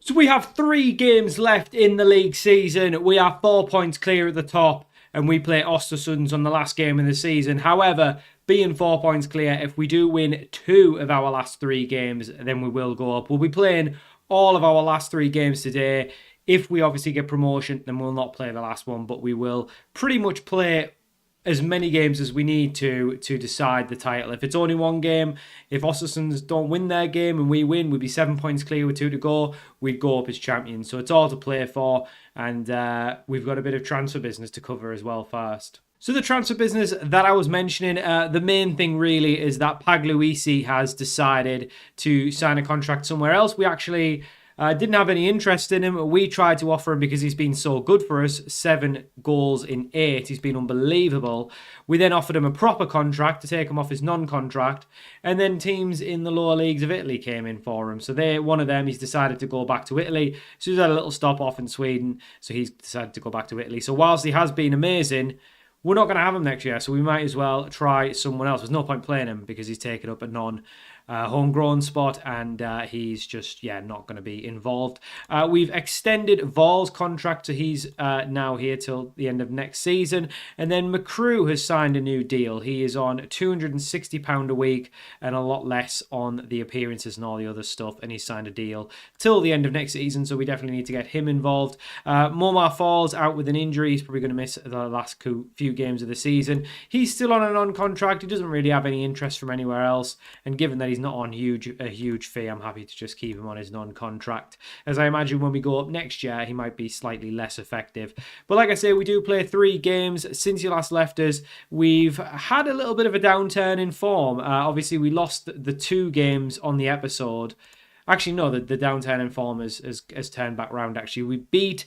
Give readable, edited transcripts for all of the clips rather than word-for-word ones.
So we have 3 games left in the league season. We are 4 points clear at the top, and we play Östersunds on the last game of the season. However, being 4 points clear, if we do win 2 of our last 3 games, then we will go up. We'll be playing all of our last 3 games today. If we obviously get promotion, then we'll not play the last one, but we will pretty much play as many games as we need to decide the title. If it's only 1 game, if Östersunds don't win their game and we win, we'd be 7 points clear with 2 to go. We'd go up as champions. So it's all to play for, and we've got a bit of transfer business to cover as well first. So the transfer business that I was mentioning, the main thing really is that Pagluisi has decided to sign a contract somewhere else. We actually didn't have any interest in him. We tried to offer him because he's been so good for us. 7 goals in 8. He's been unbelievable. We then offered him a proper contract to take him off his non-contract. And then teams in the lower leagues of Italy came in for him. So one of them, he's decided to go back to Italy. So he's had a little stop off in Sweden. So he's decided to go back to Italy. So whilst he has been amazing, we're not going to have him next year. So we might as well try someone else. There's no point playing him because he's taken up a homegrown spot, and he's just not going to be involved. We've extended Vol's contract, so he's now here till the end of next season. And then McCrew has signed a new deal. He is on £260 a week and a lot less on the appearances and all the other stuff, and he's signed a deal till the end of next season, so we definitely need to get him involved. Momar Falls out with an injury. He's probably going to miss the last few games of the season. He's still on a non-contract. He doesn't really have any interest from anywhere else, and given that he's not on a huge fee, I'm happy to just keep him on his non-contract, as I imagine when we go up next year he might be slightly less effective. But like I say, we do play 3 games since you last left us. We've had a little bit of a downturn in form. Obviously we lost the 2 games on the episode. Actually no, the downturn in form has turned back round. Actually, we beat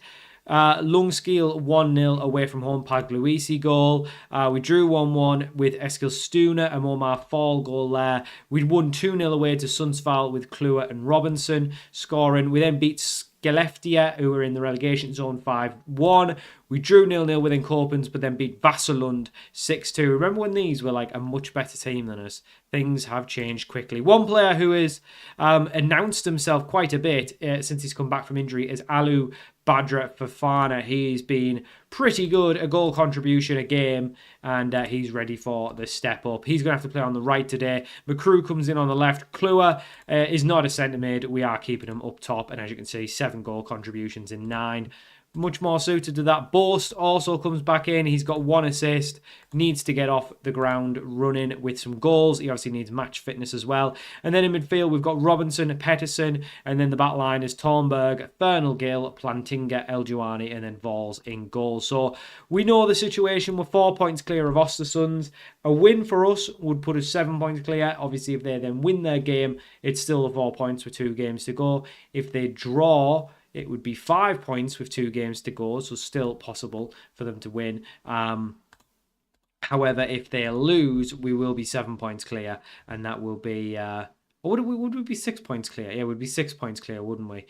Lungskil 1-0 away from home, Pagluisi goal. We drew 1-1 with Eskilstuna, a Momar Fall goal there. We won 2-0 away to Sundsvall with Kluwer and Robinson scoring. We then beat Skellefteå, who were in the relegation zone, 5-1. We drew 0-0 with Enkopens, but then beat Vasalund 6-2. Remember when these were like a much better team than us? Things have changed quickly. One player who has announced himself quite a bit since he's come back from injury is Alu Badra Fofana. He's been pretty good, a goal contribution a game, and he's ready for the step up. He's going to have to play on the right today. McCrew comes in on the left. Kluwer is not a centre mid. We are keeping him up top, and as you can see, 7 goal contributions in 9. Much more suited to that. Boast also comes back in. He's got 1 assist. Needs to get off the ground running with some goals. He obviously needs match fitness as well. And then in midfield, we've got Robinson, Pettersson. And then the back line is Thornberg, Fernal Gill, Plantinga, Eljuani, and then Vols in goal. So we know the situation. We're 4 points clear of Östersunds. A win for us would put us 7 points clear. Obviously, if they then win their game, it's still the 4 points with 2 games to go. If they draw, it would be 5 points with 2 games to go, so still possible for them to win. However, if they lose, we will be 7 points clear, and that will be... or would we be 6 points clear? Yeah, we'd be 6 points clear, wouldn't we?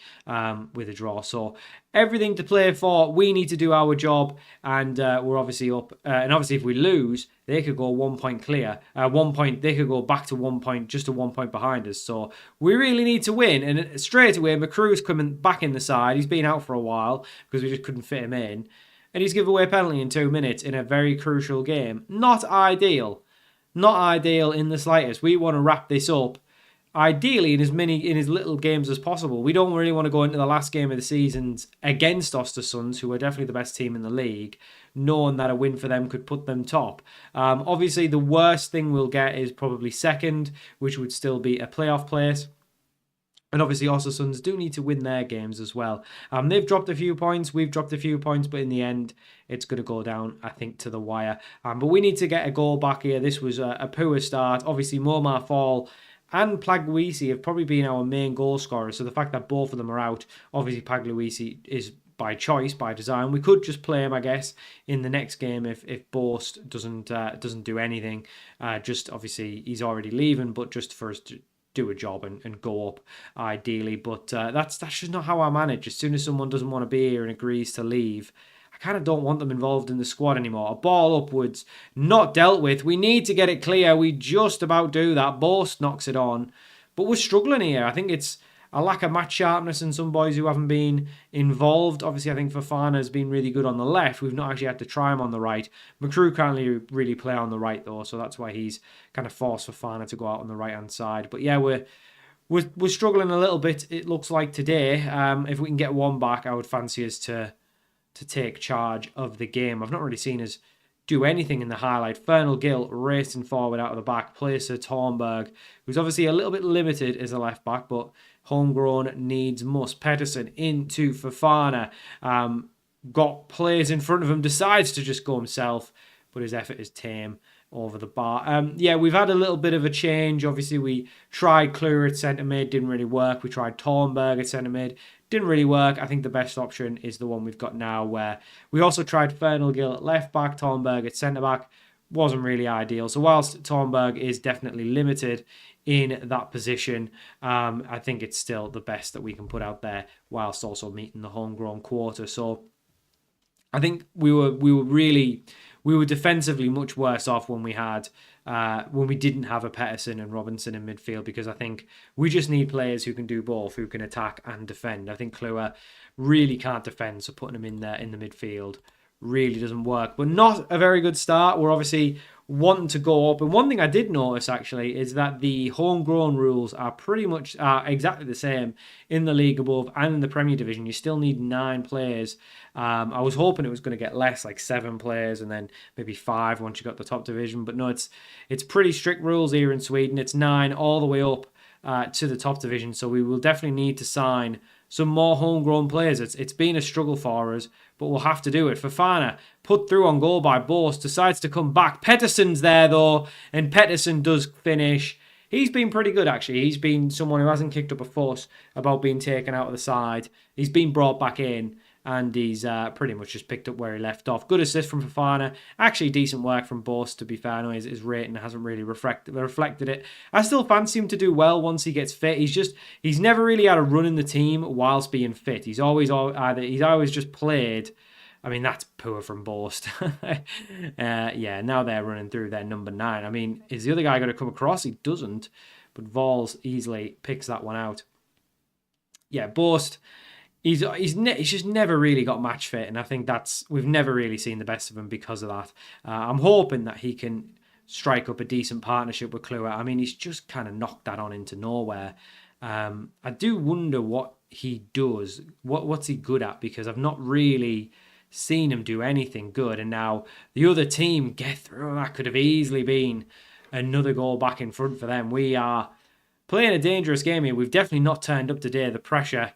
With a draw. So everything to play for. We need to do our job, and we're obviously up. And obviously, if we lose, they could go 1 point clear. 1 point. They could go back to 1 point, just to 1 point behind us. So we really need to win. And straight away, McCrew's coming back in the side. He's been out for a while because we just couldn't fit him in, and he's given away a penalty in 2 minutes in a very crucial game. Not ideal. Not ideal in the slightest. We want to wrap this up ideally in as little games as possible. We don't really want to go into the last game of the season against Östersunds, who are definitely the best team in the league, knowing that a win for them could put them top. Obviously, the worst thing we'll get is probably second, which would still be a playoff place. And obviously, Östersunds do need to win their games as well. They've dropped a few points. We've dropped a few points. But in the end, it's going to go down, I think, to the wire. But we need to get a goal back here. This was a poor start. Obviously, Momar Fall and Pagluisi have probably been our main goal scorers. So the fact that both of them are out, obviously Pagluisi is by choice, by design. We could just play him, I guess, in the next game if Boast doesn't do anything. Just obviously he's already leaving, but just for us to do a job and go up ideally. But that's just not how I manage. As soon as someone doesn't want to be here and agrees to leave, I kind of don't want them involved in the squad anymore. A ball upwards, not dealt with. We need to get it clear. We just about do that. Boast knocks it on. But we're struggling here. I think it's a lack of match sharpness in some boys who haven't been involved. Obviously, I think Fofana has been really good on the left. We've not actually had to try him on the right. McCrew can't really play on the right, though, so that's why he's kind of forced Fofana to go out on the right-hand side. But yeah, we're struggling a little bit, it looks like, today. If we can get one back, I would fancy us to take charge of the game. I've not really seen us do anything in the highlight. Fernal Gill racing forward out of the back. Placer Thornberg, who's obviously a little bit limited as a left back, but homegrown needs must. Pedersen into Fofana. Got players in front of him, decides to just go himself, but his effort is tame over the bar. Yeah, we've had a little bit of a change. Obviously, we tried Kluwer at centre mid, didn't really work. We tried Thornberg at centre mid, didn't really work. I think the best option is the one we've got now, where we also tried Fernal Gill at left back, Thornberg at centre back. Wasn't really ideal. So whilst Thornberg is definitely limited in that position, I think it's still the best that we can put out there, whilst also meeting the homegrown quota. So I think we were defensively much worse off when we didn't have a Pedersen and Robinson in midfield, because I think we just need players who can do both, who can attack and defend. I think Kluwer really can't defend, so putting him in there in the midfield really doesn't work. But not a very good start. We're obviously wanting to go up. And one thing I did notice, actually, is that the homegrown rules are pretty much exactly the same in the league above and in the Premier Division. You still need 9 players. I was hoping it was going to get less, like 7 players, and then maybe 5 once you got the top division. But no, it's pretty strict rules here in Sweden. It's 9 all the way up to the top division. So we will definitely need to sign some more homegrown players. It's been a struggle for us, but we'll have to do it. Fofana, put through on goal by Boss, decides to come back. Pedersen's there, though, and Pedersen does finish. He's been pretty good, actually. He's been someone who hasn't kicked up a fuss about being taken out of the side. He's been brought back in, and he's pretty much just picked up where he left off. Good assist from Fofana. Actually, decent work from Boss, to be fair. I know his rating hasn't really reflected it. I still fancy him to do well once he gets fit. He's never really had a run in the team whilst being fit. He's always just played. I mean, that's poor from Bost. Yeah, now they're running through their number 9. I mean, is the other guy going to come across? He doesn't, but Vols easily picks that one out. Yeah, Bost, he's just never really got match fit, and I think we've never really seen the best of him because of that. I'm hoping that he can strike up a decent partnership with Kluwer. I mean, he's just kind of knocked that on into nowhere. I do wonder what he does. What's he good at? Because I've not really seen him do anything good, and now the other team get through. That could have easily been another goal back in front for them. We are playing a dangerous game here. We've definitely not turned up today. The pressure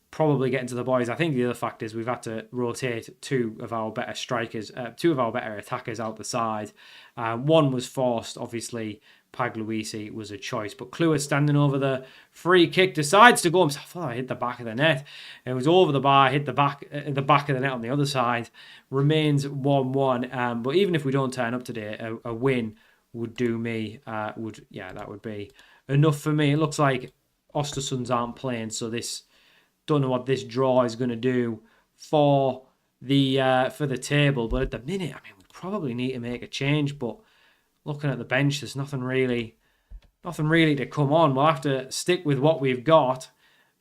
probably getting to the boys. I think the other fact is we've had to rotate 2 of our better strikers, 2 of our better attackers out the side. One was forced, obviously. Pagluisi was a choice, but Kluwer standing over the free kick decides to go himself. I hit the back of the net. It was over the bar, hit the back of the net on the other side. Remains 1-1. But even if we don't turn up today, a win would do me. That would be enough for me. It looks like Ostersunds aren't playing, so don't know what this draw is going to do for the table. But at the minute, I mean, we probably need to make a change, but looking at the bench, there's nothing really to come on. We'll have to stick with what we've got.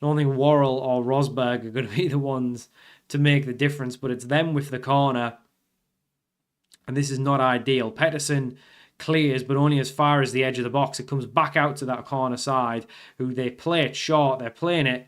I don't think Worrell or Rosberg are going to be the ones to make the difference, but it's them with the corner, and this is not ideal. Pedersen clears, but only as far as the edge of the box. It comes back out to that corner side, who they play it short. They're playing it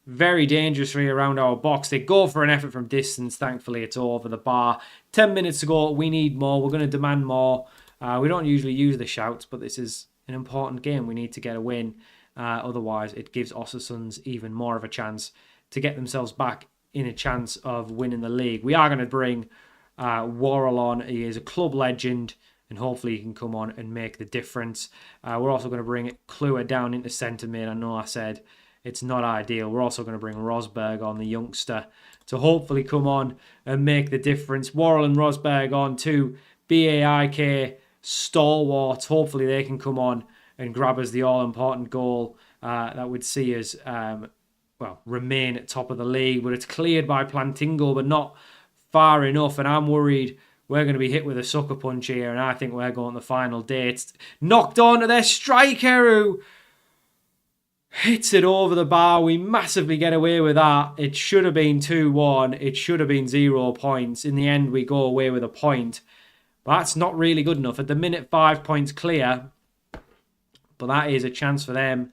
very dangerously around our box. They go for an effort from distance. Thankfully, it's over the bar. 10 minutes to go. We need more. We're going to demand more. We don't usually use the shouts, but this is an important game. We need to get a win. Otherwise, it gives Ostersunds even more of a chance to get themselves back in a chance of winning the league. We are going to bring Worrell on. He is a club legend, and hopefully he can come on and make the difference. We're also going to bring Kluwer down into centre mid. I know I said it's not ideal. We're also going to bring Rosberg on, the youngster, to hopefully come on and make the difference. Worrell and Rosberg on to BAIK stalwarts. Hopefully they can come on and grab us the all-important goal that would see us remain at top of the league. But it's cleared by Plantingo, but not far enough, and I'm worried we're going to be hit with a sucker punch here, and I think we're going the final day. It's knocked on to their striker, who hits it over the bar. We massively get away with that. It should have been 2-1. It should have been 0 points. In the end, we go away with a point. But that's not really good enough. At the minute, 5 points clear. But that is a chance for them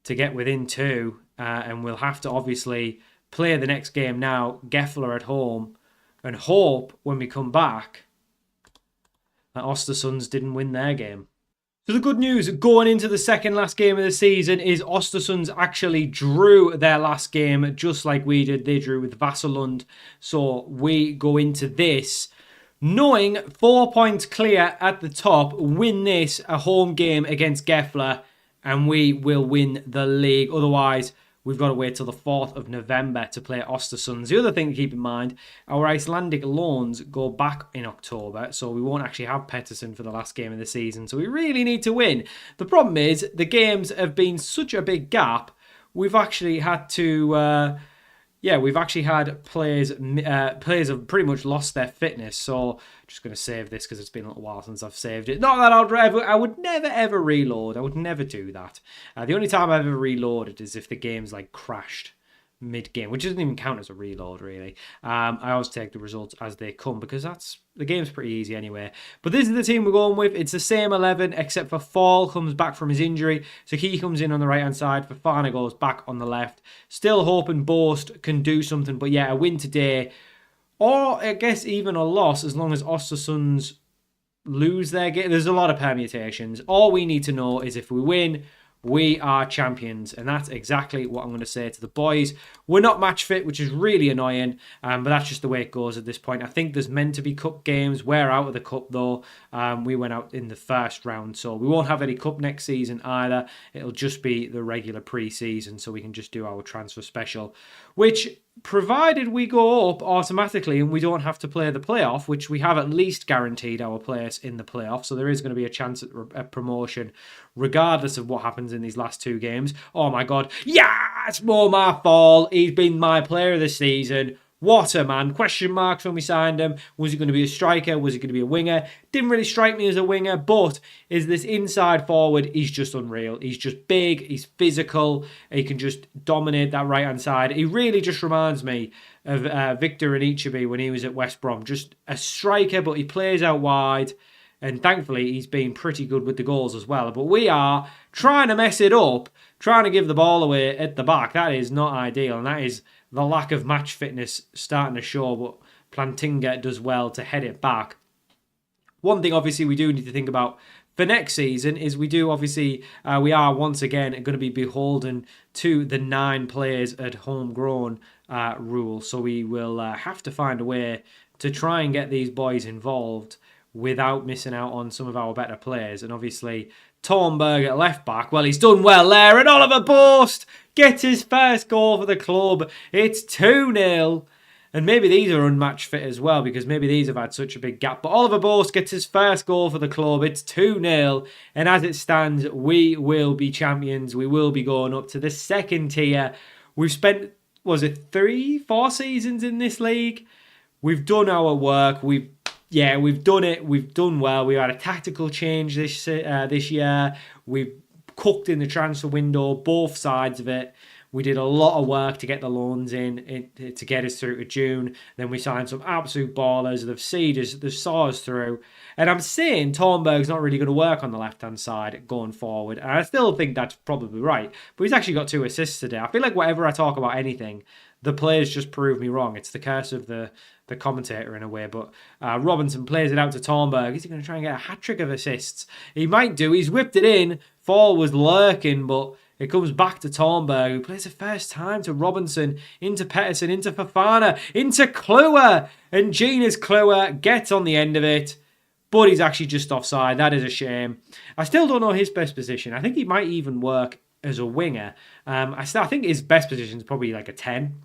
to get within 2. And we'll have to obviously play the next game now. Gefler at home. And hope when we come back that Ostersunds didn't win their game. So the good news going into the second last game of the season is Ostersunds actually drew their last game just like we did. They drew with Vasalund. So we go into this knowing 4 points clear at the top, win this, a home game against Gefler, and we will win the league. Otherwise, we've got to wait till the 4th of November to play Ostersunds. The other thing to keep in mind, our Icelandic loans go back in October, so we won't actually have Pettersson for the last game of the season. So we really need to win. The problem is the games have been such a big gap. We've actually had to... we've actually had players have pretty much lost their fitness. So just going to save this because it's been a little while since I've saved it. Not that I would never ever reload. I would never do that. The only time I've ever reloaded is if the game's like crashed mid-game, which doesn't even count as a reload really. I always take the results as they come because the game's pretty easy anyway. But this is the team we're going with. It's the same 11 except for Fall comes back from his injury. So he comes in on the right hand side. Fafana goes back on the left. Still hoping Boast can do something. But yeah, a win today. Or I guess even a loss as long as Ostersunds lose their game. There's a lot of permutations. All we need to know is if we win, we are champions, and that's exactly what I'm going to say to the boys. We're not match fit, which is really annoying, but that's just the way it goes at this point. I think there's meant to be cup games. We're out of the cup, though. We went out in the first round, so we won't have any cup next season either. It'll just be the regular pre-season, so we can just do our transfer special, which... provided we go up automatically and we don't have to play the playoff, which we have at least guaranteed our place in the playoff, so there is going to be a chance at promotion regardless of what happens in these last 2 games. Oh my god, it's more my fault. He's been my player of the season. What a man. Question marks when we signed him. Was he going to be a striker? Was he going to be a winger? Didn't really strike me as a winger, but is this inside forward? He's just unreal. He's just big. He's physical. He can just dominate that right-hand side. He really just reminds me of Victor Anichebe when he was at West Brom. Just a striker, but he plays out wide. And thankfully, he's been pretty good with the goals as well. But we are trying to mess it up, trying to give the ball away at the back. That is not ideal, and that is... the lack of match fitness starting to show, but Plantinga does well to head it back. One thing, obviously, we do need to think about for next season is we are once again going to be beholden to the 9 players at homegrown rule. So we will have to find a way to try and get these boys involved without missing out on some of our better players. And obviously, Thornberg at left back, well, he's done well there. And Oliver Boast gets his first goal for the club. It's 2-0. And maybe these are unmatched fit as well, because maybe these have had such a big gap. But Oliver Boast gets his first goal for the club. It's 2-0. And as it stands, we will be champions. We will be going up to the second tier. We've spent, 3-4 seasons in this league? We've done our work. We've done it. We've done well. We had a tactical change this year. We've cooked in the transfer window, both sides of it. We did a lot of work to get the loans in to get us through to June. Then we signed some absolute ballers. They've saw us through. And I'm saying Thornberg's not really going to work on the left-hand side going forward. And I still think that's probably right. But he's actually got 2 assists today. I feel like whenever I talk about anything, the players just prove me wrong. It's the curse of the commentator in a way. But Robinson plays it out to Thornberg. Is he going to try and get a hat-trick of assists? He might do. He's whipped it in. Fall was lurking, but it comes back to Thornberg, who plays the first time to Robinson, into Pettersson, into Fafana, into Kluwer. And Gina's Kluwer gets on the end of it, but he's actually just offside. That is a shame. I still don't know his best position. I think he might even work as a winger. I think his best position is probably like a 10.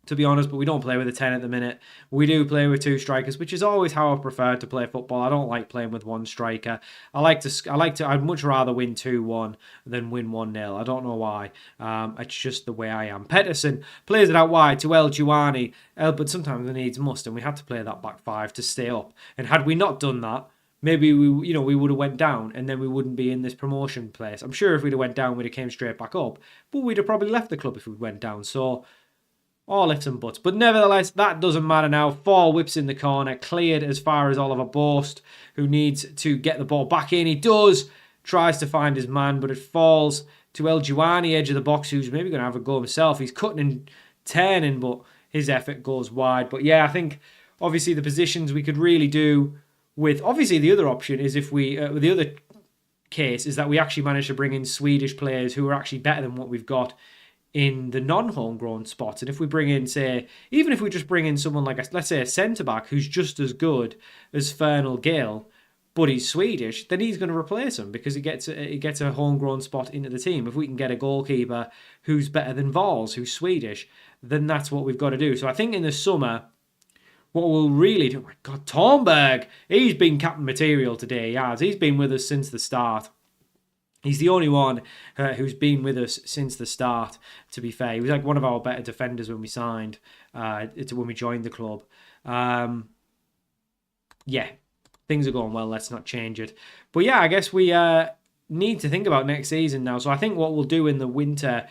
To be honest, but we don't play with a 10 at the minute. We do play with 2 strikers, which is always how I've preferred to play football. I don't like playing with 1 striker. I'd much rather win 2-1 than win 1-0. I don't know why. It's just the way I am. Pettersson plays it out wide to El Juani, but sometimes the needs must, and we had to play that back 5 to stay up. And had we not done that, maybe we would have went down and then we wouldn't be in this promotion place. I'm sure if we'd have went down, we'd have came straight back up, but we'd have probably left the club if we went down. So all ifs and buts. But nevertheless, that doesn't matter now. Fall whips in the corner, cleared as far as Oliver Boast, who needs to get the ball back in. He does, tries to find his man, but it falls to El Juani, edge of the box, who's maybe going to have a go himself. He's cutting and turning, but his effort goes wide. But yeah, I think obviously the positions we could really do with, obviously the other option is if we, the other case is that we actually manage to bring in Swedish players who are actually better than what we've got in the non-homegrown spots. And if we bring in, say, even if we just bring in someone like, let's say, a centre-back who's just as good as Fernal Gill, but he's Swedish, then he's going to replace him because he gets a homegrown spot into the team. If we can get a goalkeeper who's better than Vols, who's Swedish, then that's what we've got to do. So I think in the summer, what we'll really do... Oh my God, Thornberg! He's been captain material today, he has. He's been with us since the start. He's the only one who's been with us since the start, to be fair. He was like one of our better defenders when we signed, when we joined the club. Yeah, things are going well. Let's not change it. But yeah, I guess we need to think about next season now. So I think what we'll do in the winter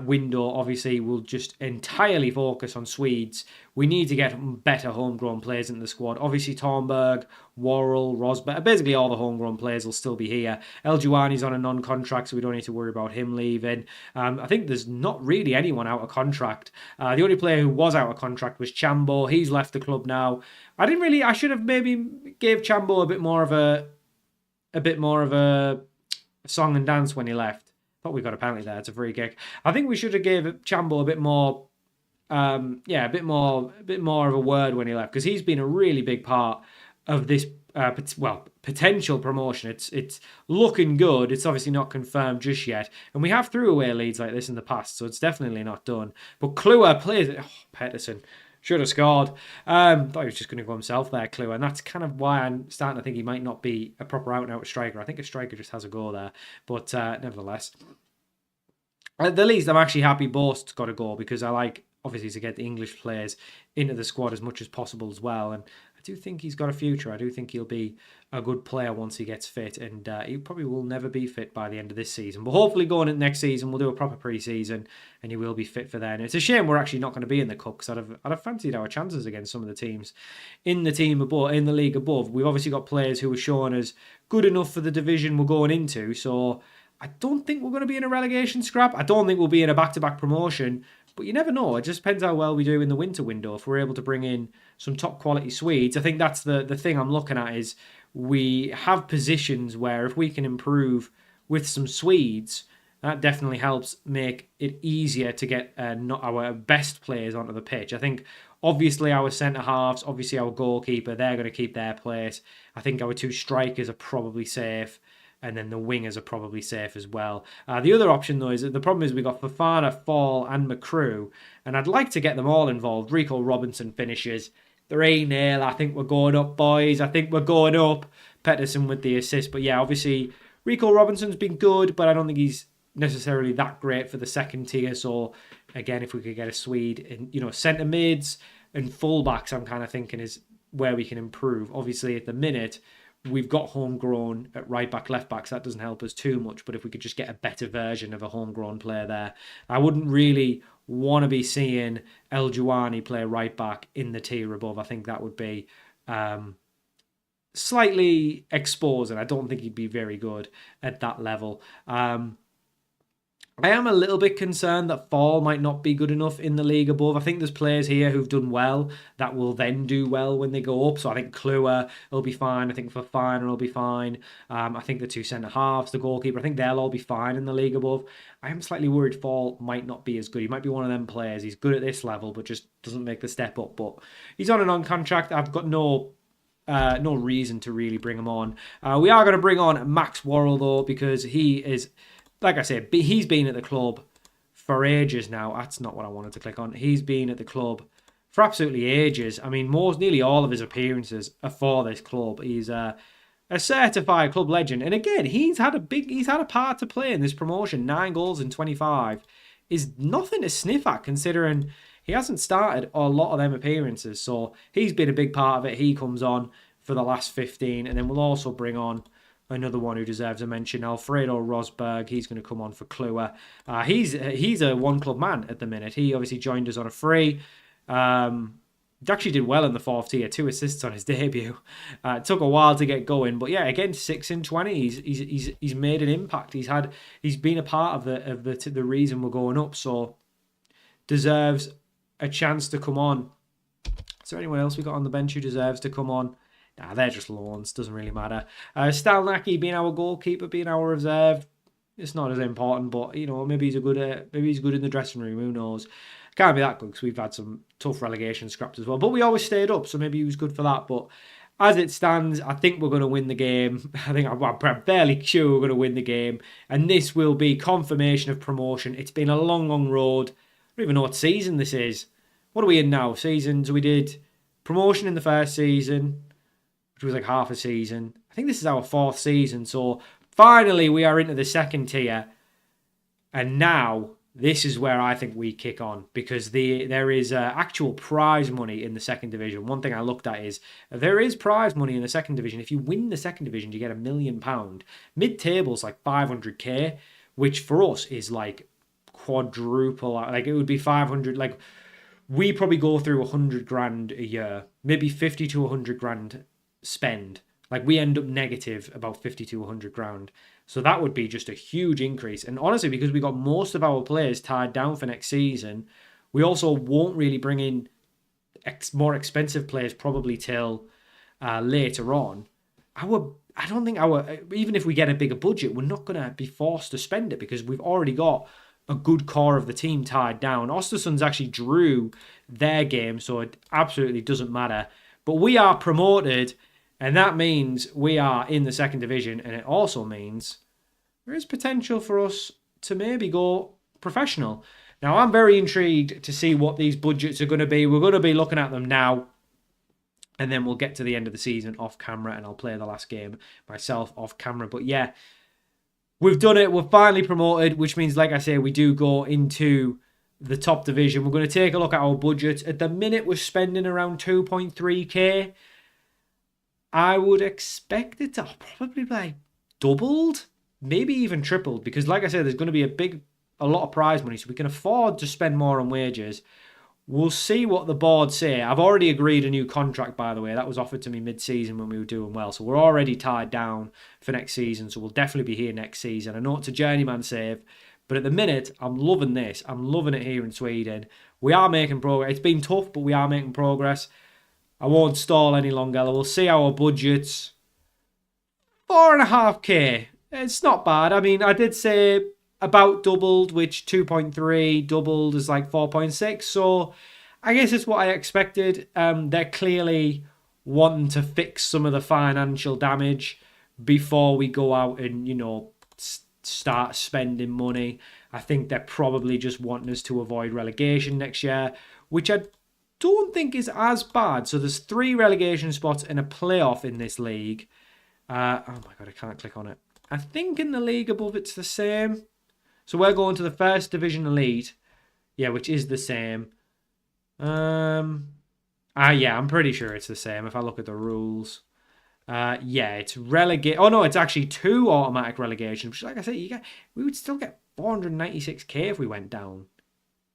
window, obviously, we'll just entirely focus on Swedes. We need to get better homegrown players in the squad. Obviously, Thornberg, Worrell, Rosberg, basically all the homegrown players will still be here. El Juani's on a non-contract, so we don't need to worry about him leaving. I think there's not really anyone out of contract. The only player who was out of contract was Chambo. He's left the club now. I should have maybe gave Chambo a bit more of a song and dance when he left. Thought we got a penalty there. It's a free kick. I think we should have gave Chambo a bit more, a bit more of a word when he left, because he's been a really big part of this, potential promotion. It's looking good. It's obviously not confirmed just yet, and we have threw away leads like this in the past, so it's definitely not done. But Kluwer plays it. Oh, Pettersson should have scored. Thought he was just going to go himself there, Kluwer, and that's kind of why I'm starting to think he might not be a proper out-and-out striker. I think a striker just has a go there, but nevertheless, at the least, I'm actually happy Boast's got a goal, because I like, obviously, to get the English players into the squad as much as possible as well, and I do think he's got a future. I do think he'll be a good player once he gets fit, and he probably will never be fit by the end of this season. But hopefully going into next season, we'll do a proper pre-season, and he will be fit for then. It's a shame we're actually not going to be in the cup, because I'd have fancied our chances against some of the teams in the league above. We've obviously got players who are shown as good enough for the division we're going into, so I don't think we're going to be in a relegation scrap. I don't think we'll be in a back-to-back promotion, but you never know. It just depends how well we do in the winter window. If we're able to bring in some top-quality Swedes, I think that's the thing I'm looking at, is we have positions where if we can improve with some Swedes, that definitely helps make it easier to get not our best players onto the pitch. I think, obviously, our centre-halves, obviously our goalkeeper, they're going to keep their place. I think our two strikers are probably safe, and then the wingers are probably safe as well. The other option, though, is that the problem is we've got Fofana, Fall, and McCrew, and I'd like to get them all involved. Rico Robinson finishes 3-0. I think we're going up, boys. I think we're going up. Pettersson with the assist. But yeah, obviously, Rico Robinson's been good, but I don't think he's necessarily that great for the second tier. So, again, if we could get a Swede in, centre mids and full-backs, I'm kind of thinking is where we can improve. Obviously, at the minute, we've got homegrown at right back, left back, so that doesn't help us too much. But if we could just get a better version of a homegrown player there, I wouldn't really want to be seeing El Juani play right back in the tier above. I think that would be slightly exposing. I don't think he'd be very good at that level. I am a little bit concerned that Fall might not be good enough in the league above. I think there's players here who've done well that will then do well when they go up. So I think Kluwer will be fine. I think Fofana will be fine. I think the two centre-halves, the goalkeeper, I think they'll all be fine in the league above. I am slightly worried Fall might not be as good. He might be one of them players. He's good at this level, but just doesn't make the step up. But he's on a non-contract. I've got no reason to really bring him on. We are going to bring on Max Worrell, though, because he is... Like I said, he's been at the club for ages now. That's not what I wanted to click on. He's been at the club for absolutely ages. I mean, nearly all of his appearances are for this club. He's a certified club legend. And again, he's had a part to play in this promotion. 9 goals in 25 is nothing to sniff at, considering he hasn't started a lot of them appearances. So he's been a big part of it. He comes on. for the last 15. And then we'll also bring on another one who deserves a mention, Alfredo Rosberg. He's going to come on for Kluwer. He's a one-club man at the minute. He obviously joined us on a free. He actually did well in the 4th tier, 2 assists on his debut. It took a while to get going, but yeah, again, 6 in 20. He's made an impact. He's been a part of the reason we're going up. So deserves a chance to come on. Is there anyone else we got on the bench who deserves to come on? Nah, they're just loans. Doesn't really matter. Stalnacki being our goalkeeper, being our reserve, it's not as important. But maybe he's good in the dressing room. Who knows? Can't be that good because we've had some tough relegation scraps as well. But we always stayed up, so maybe he was good for that. But as it stands, I think we're going to win the game. I'm fairly sure we're going to win the game, and this will be confirmation of promotion. It's been a long, long road. I don't even know what season this is. What are we in now? Seasons. We did promotion in the first season, which was like half a season. I think this is our 4th season. So finally we are into the 2nd tier. And now this is where I think we kick on, because there is actual prize money in the 2nd division. One thing I looked at is there is prize money in the 2nd division. If you win the 2nd division, you get £1 million. Mid-table's like 500k, which for us is like quadruple. Like it would be 500. Like we probably go through 100 grand a year, maybe 50 to 100 grand spend. Like we end up negative about 50 to 100 grand. So that would be just a huge increase. And honestly, because we got most of our players tied down for next season, we also won't really bring in more expensive players probably till later on. I don't think even if we get a bigger budget, we're not going to be forced to spend it because we've already got a good core of the team tied down. Östersunds actually drew their game, so it absolutely doesn't matter. But we are promoted, and that means we are in the 2nd division, and it also means there is potential for us to maybe go professional. Now, I'm very intrigued to see what these budgets are going to be. We're going to be looking at them now, and then we'll get to the end of the season off camera, and I'll play the last game myself off camera. But yeah, we've done it. We're finally promoted, which means, like I say, we do go into the top division. We're going to take a look at our budget. At the minute, we're spending around 2.3k. I would expect it to probably be doubled, maybe even tripled, because like I said, there's going to be a lot of prize money, so we can afford to spend more on wages. We'll see what the board say. I've already agreed a new contract, by the way. That was offered to me mid-season when we were doing well, so we're already tied down for next season, so we'll definitely be here next season. I know it's a journeyman save, but at the minute, I'm loving this. I'm loving it here in Sweden. We are making progress. It's been tough, but we are making progress. I won't stall any longer. We'll see our budgets. 4.5k. It's not bad. I mean, I did say about doubled, which 2.3 doubled is like 4.6. So I guess it's what I expected. They're clearly wanting to fix some of the financial damage before we go out and, start spending money. I think they're probably just wanting us to avoid relegation next year, which I don't think is as bad. So there's 3 relegation spots and a playoff in this league. Oh my God, I can't click on it. I think in the league above it's the same. So we're going to the 1st Division Elite. Yeah, which is the same. Yeah, I'm pretty sure it's the same if I look at the rules. Yeah, it's relegate. Oh no, it's actually 2 automatic relegations. Which, like I said, we would still get 496k if we went down.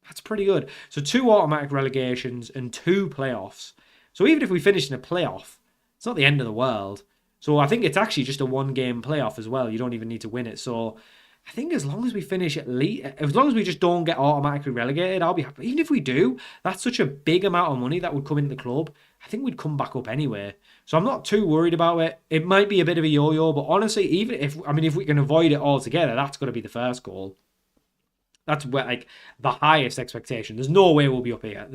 That's pretty good. So 2 automatic relegations and 2 playoffs. So even if we finish in a playoff, it's not the end of the world. So I think it's actually just a 1-game playoff as well. You don't even need to win it. So I think as long as we finish at least, as long as we just don't get automatically relegated, I'll be happy. Even if we do, that's such a big amount of money that would come into the club. I think we'd come back up anyway. So I'm not too worried about it. It might be a bit of a yo-yo, but honestly, even if we can avoid it altogether, that's going to be the first goal. That's where, like, the highest expectation. There's no way we'll be up here.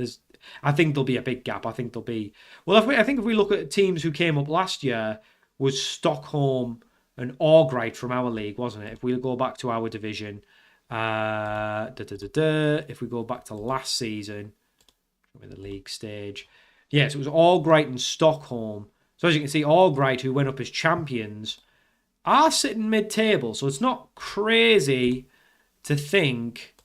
I think there'll be a big gap. I think there'll be... Well, I think if we look at teams who came up last year, was Stockholm and Årgright from our league, wasn't it? If we go back to our division, if we go back to last season, with the league stage, yes, it was Årgright and Stockholm. So as you can see, Årgright, who went up as champions, are sitting mid-table. So it's not crazy to think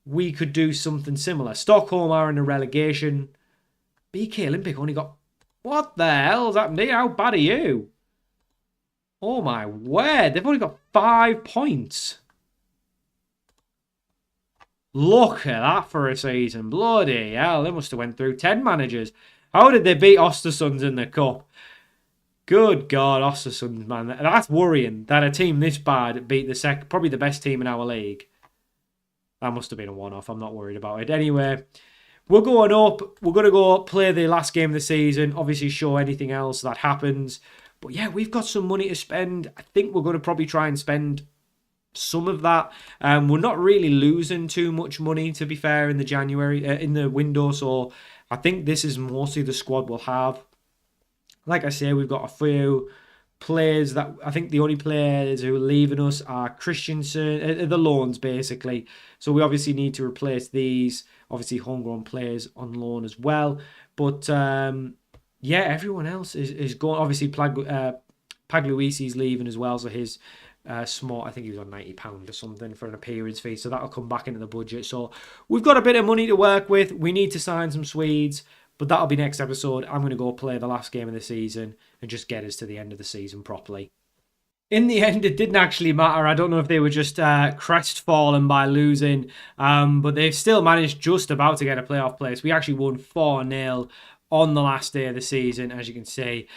we could do something similar. Stockholm are in a relegation. BK Olympic only got What the hell's happened here? How bad are you? Oh my word, they've only got 5 points. Look at that for a season. Bloody hell, they must have went through 10 managers. How did they beat Ostersunds in the cup? Good God, Ostersunds, man. That's worrying that a team this bad beat probably the best team in our league. That must have been a one-off. I'm not worried about it. Anyway, we're going up. We're going to go play the last game of the season. Obviously, show anything else that happens. But yeah, we've got some money to spend. I think we're going to probably try and spend some of that. We're not really losing too much money, to be fair, in the window. So I think this is mostly the squad we'll have. Like I say, we've got a few players that I think the only players who are leaving us are Christensen, the loans basically. So we obviously need to replace these. Obviously, homegrown players on loan as well. But yeah, everyone else is going. Obviously, Pagliuisi's leaving as well. So his small, I think he was on £90 or something for an appearance fee. So that'll come back into the budget. So we've got a bit of money to work with. We need to sign some Swedes. But that'll be next episode. I'm going to go play the last game of the season and just get us to the end of the season properly. In the end, it didn't actually matter. I don't know if they were just crestfallen by losing, but they've still managed just about to get a playoff place. We actually won 4-0 on the last day of the season, as you can see.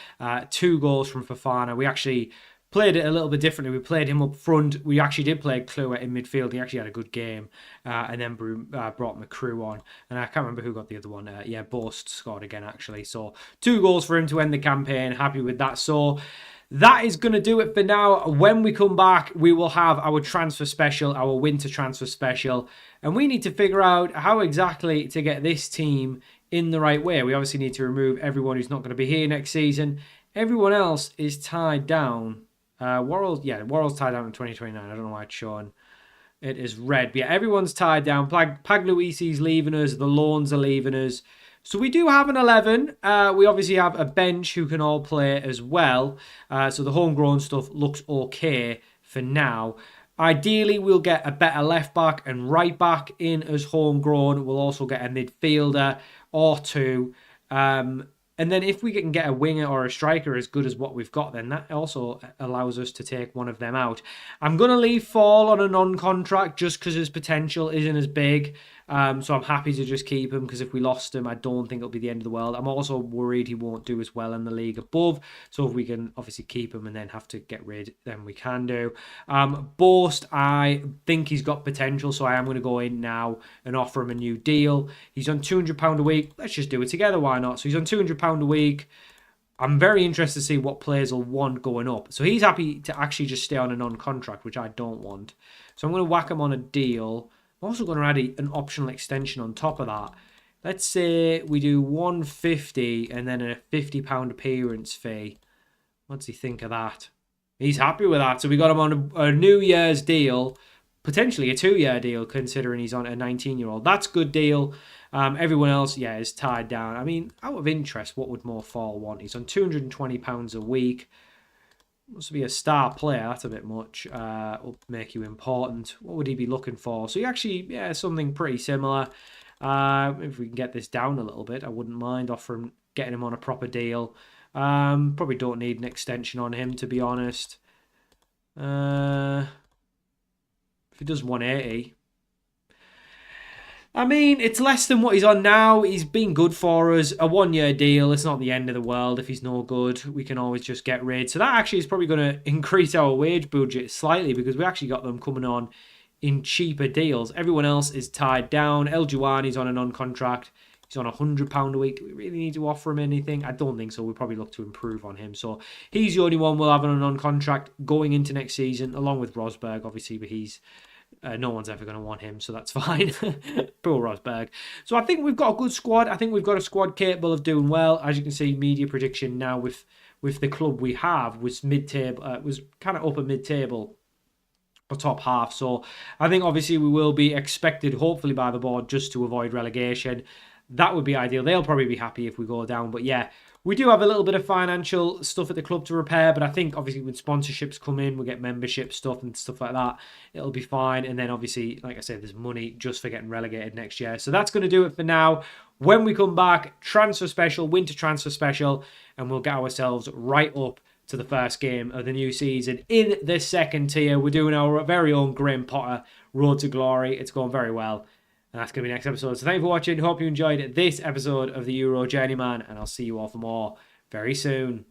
2 goals from Fofana. We actually played it a little bit differently. We played him up front. We actually did play Kluwer in midfield. He actually had a good game. And then brought McCrew on. And I can't remember who got the other one. Yeah, Bost scored again, actually. So 2 goals for him to end the campaign. Happy with that. So that is going to do it for now. When we come back, we will have our transfer special, our winter transfer special. And we need to figure out how exactly to get this team in the right way. We obviously need to remove everyone who's not going to be here next season. Everyone else is tied down. Worrell's tied down in 2029. I don't know why it's showing. It is red. But yeah, everyone's tied down. Pagliuisi's leaving us. The loans are leaving us. So we do have an 11. We obviously have a bench who can all play as well. So the homegrown stuff looks okay for now. Ideally, we'll get a better left back and right back in as homegrown. We'll also get a midfielder or 2. And then if we can get a winger or a striker as good as what we've got, then that also allows us to take one of them out. I'm going to leave Fall on a non-contract just because his potential isn't as big. So I'm happy to just keep him because if we lost him, I don't think it'll be the end of the world. I'm also worried he won't do as well in the league above. So if we can obviously keep him and then have to get rid, then we can do. Bost, I think he's got potential, so I am going to go in now and offer him a new deal. He's on £200 a week. Let's just do it together. Why not? So he's on £200 a week. I'm very interested to see what players will want going up. So he's happy to actually just stay on a non-contract, which I don't want. So I'm going to whack him on a deal. I'm also going to add an optional extension on top of that. Let's say we do 150 and then a £50 appearance fee. What does he think of that? He's happy with that. So we got him on a New Year's deal, potentially a 2-year deal, considering he's on a 19-year-old. That's a good deal. Everyone else, yeah, is tied down. I mean, out of interest, what would more Fall want? He's on £220 a week. Must be a star player. That's a bit much. Will make you important. What would he be looking for? So he actually, yeah, something pretty similar. If we can get this down a little bit, I wouldn't mind getting him on a proper deal. Probably don't need an extension on him, to be honest. If he does 180. I mean, it's less than what he's on now. He's been good for us. A 1-year deal, it's not the end of the world. If he's no good, we can always just get rid. So that actually is probably going to increase our wage budget slightly because we actually got them coming on in cheaper deals. Everyone else is tied down. El Juani's on a non-contract. He's on £100 a week. Do we really need to offer him anything? I don't think so. We'll probably look to improve on him. So he's the only one we'll have on a non-contract going into next season, along with Rosberg, obviously, but he's... no one's ever going to want him, so that's fine. Poor Rosberg. So I think we've got a good squad. I think we've got a squad capable of doing well. As you can see, media prediction now with the club we have was mid-table, was kind of upper mid-table or top half. So I think obviously we will be expected, hopefully by the board, just to avoid relegation. That would be ideal. They'll probably be happy if we go down. But yeah, we do have a little bit of financial stuff at the club to repair, but I think obviously when sponsorships come in, we'll get membership stuff and stuff like that. It'll be fine. And then obviously, like I said, there's money just for getting relegated next year. So that's going to do it for now. When we come back, transfer special, winter transfer special, and we'll get ourselves right up to the first game of the new season in the second tier. We're doing our very own Graham Potter Road to Glory. It's going very well. And that's going to be next episode. So thank you for watching. Hope you enjoyed this episode of the Euro Journeyman. And I'll see you all for more very soon.